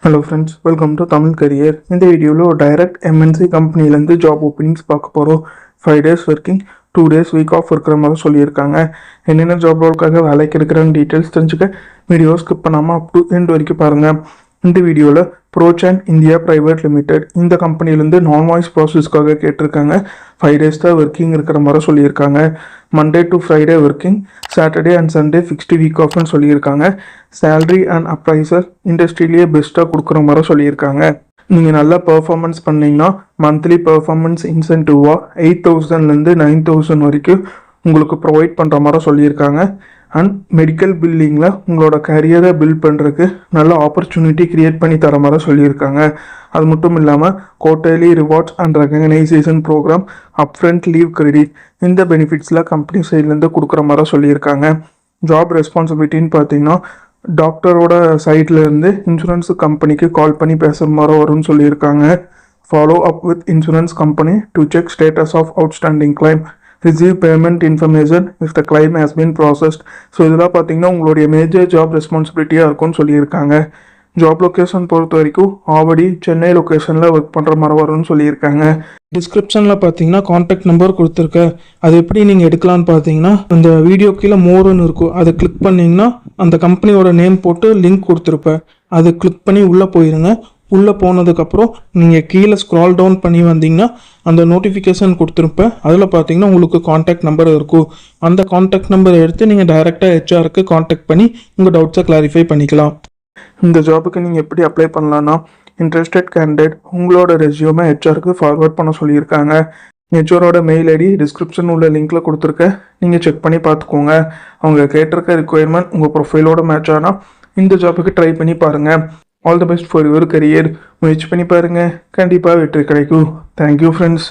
Hello friends, welcome to Tamil career. இந்த வீடியோவில் direct MNC கம்பெனிலேருந்து ஜாப் ஓப்பனிங்ஸ் பார்க்க போகிறோம். 5 days working, 2 days week off இருக்கிற மாதிரி சொல்லியிருக்காங்க. என்னென்ன ஜாப் ரோலுக்காக வேலைக்கு எடுக்கிறாங்க டீட்டெயில்ஸ் தெரிஞ்சுக்க வீடியோ ஸ்கிப் பண்ணாமல் அப் டு எண்ட் வரைக்கும் பாருங்கள். இந்த வீடியோவில் ப்ரோசான் இந்தியா பிரைவேட் லிமிடெட் இந்த கம்பெனிலேருந்து நான் வாய்ஸ் ப்ராசஸ்க்காக கேட்டிருக்காங்க. 5 days தான் ஒர்க்கிங் இருக்கிற மாதிரி சொல்லியிருக்காங்க. Monday to Friday working, Saturday and Sunday fixed week ஆஃப்னு சொல்லியிருக்காங்க. சேலரி அண்ட் அப்ரைசர் இண்டஸ்ட்ரியிலேயே பெஸ்ட்டாக கொடுக்குற மாதிரி சொல்லியிருக்காங்க. நீங்கள் நல்லா பெர்ஃபார்மன்ஸ் பண்ணிங்கன்னா மந்த்லி பெர்ஃபார்மன்ஸ் இன்சென்டிவாக 8,000லேருந்து 9,000 வரைக்கும் உங்களுக்கு ப்ரொவைட் பண்ணுற மாதிரி சொல்லியிருக்காங்க. அண்ட் மெடிக்கல் பில்லிங்கில் உங்களோட கரியரை பில்ட் பண்ணுறதுக்கு நல்ல ஆப்பர்ச்சுனிட்டி க்ரியேட் பண்ணி தர மாதிரி சொல்லியிருக்காங்க. அது மட்டும் இல்லாமல் quarterly rewards and recognition program, upfront leave credit, இந்த பெனிஃபிட்ஸில் கம்பெனி சைட்லேருந்து கொடுக்குற மாதிரி சொல்லியிருக்காங்க. ஜாப் ரெஸ்பான்சிபிலிட்டின்னு பார்த்தீங்கன்னா டாக்டரோட சைட்லேருந்து இன்சூரன்ஸ் கம்பெனிக்கு கால் பண்ணி பேசுகிற மாதிரி வரும்னு சொல்லியிருக்காங்க. Follow up with insurance company to check status of outstanding claim, receive payment information if the claim has been processed. So இதெல்லாம் பார்த்தீங்கன்னா உங்களுடைய மேஜர் ஜாப் ரெஸ்பான்சிபிலிட்டியாக இருக்கும்னு சொல்லியிருக்காங்க. ஜாப் லொக்கேஷன் பொறுத்த வரைக்கும் ஆவடி, சென்னை லொக்கேஷனில் ஒர்க் பண்ணுற மாதிரி வரும்னு சொல்லியிருக்காங்க. டிஸ்கிரிப்ஷனில் பார்த்தீங்கன்னா காண்டாக்ட் நம்பர் கொடுத்துருக்கேன். அது எப்படி நீங்கள் எடுக்கலான்னு பார்த்தீங்கன்னா அந்த வீடியோ கீழே மோர்னு இருக்கும், அதை கிளிக் பண்ணிங்கன்னா அந்த கம்பெனியோட நேம் போட்டு லிங்க் கொடுத்துருப்பேன். அதை கிளிக் பண்ணி உள்ளே போயிருங்க. உள்ளே போனதுக்கப்புறம் நீங்கள் கீழே ஸ்க்ரால் டவுன் பண்ணி வந்தீங்கன்னா அந்த நோட்டிஃபிகேஷன் கொடுத்துருப்பேன். அதில் பார்த்தீங்கன்னா உங்களுக்கு காண்டாக்ட் நம்பர் இருக்கும். அந்த காண்டாக்ட் நம்பரை எடுத்து நீங்கள் டைரெக்டாக ஹெச்ஆருக்கு காண்டாக்ட் பண்ணி உங்கள் டவுட்ஸை கிளாரிஃபை பண்ணிக்கலாம். இந்த ஜாபுக்கு நீங்கள் எப்படி அப்ளை பண்ணலான்னா, இன்ட்ரெஸ்டட் கேண்டிடேட் உங்களோட ரெஸ்யூமை ஹெச்ஆருக்கு ஃபார்வர்ட் பண்ண சொல்லியிருக்காங்க. ஹெச்ஆரோட மெயில் ஐடி டிஸ்கிரிப்ஷன் உள்ள லிங்க்கில் கொடுத்துருக்கேன், நீங்கள் செக் பண்ணி பார்த்துக்கோங்க. அவங்க கேட்டிருக்க ரிக்குவயர்மெண்ட் உங்கள் ப்ரொஃபைலோட மேட்ச் ஆனால் இந்த ஜாபுக்கு ட்ரை பண்ணி பாருங்கள். All the best for your career. முயற்சி பண்ணி பாருங்கள், கண்டிப்பாக வெற்றி கிடைக்கும். Thank you friends.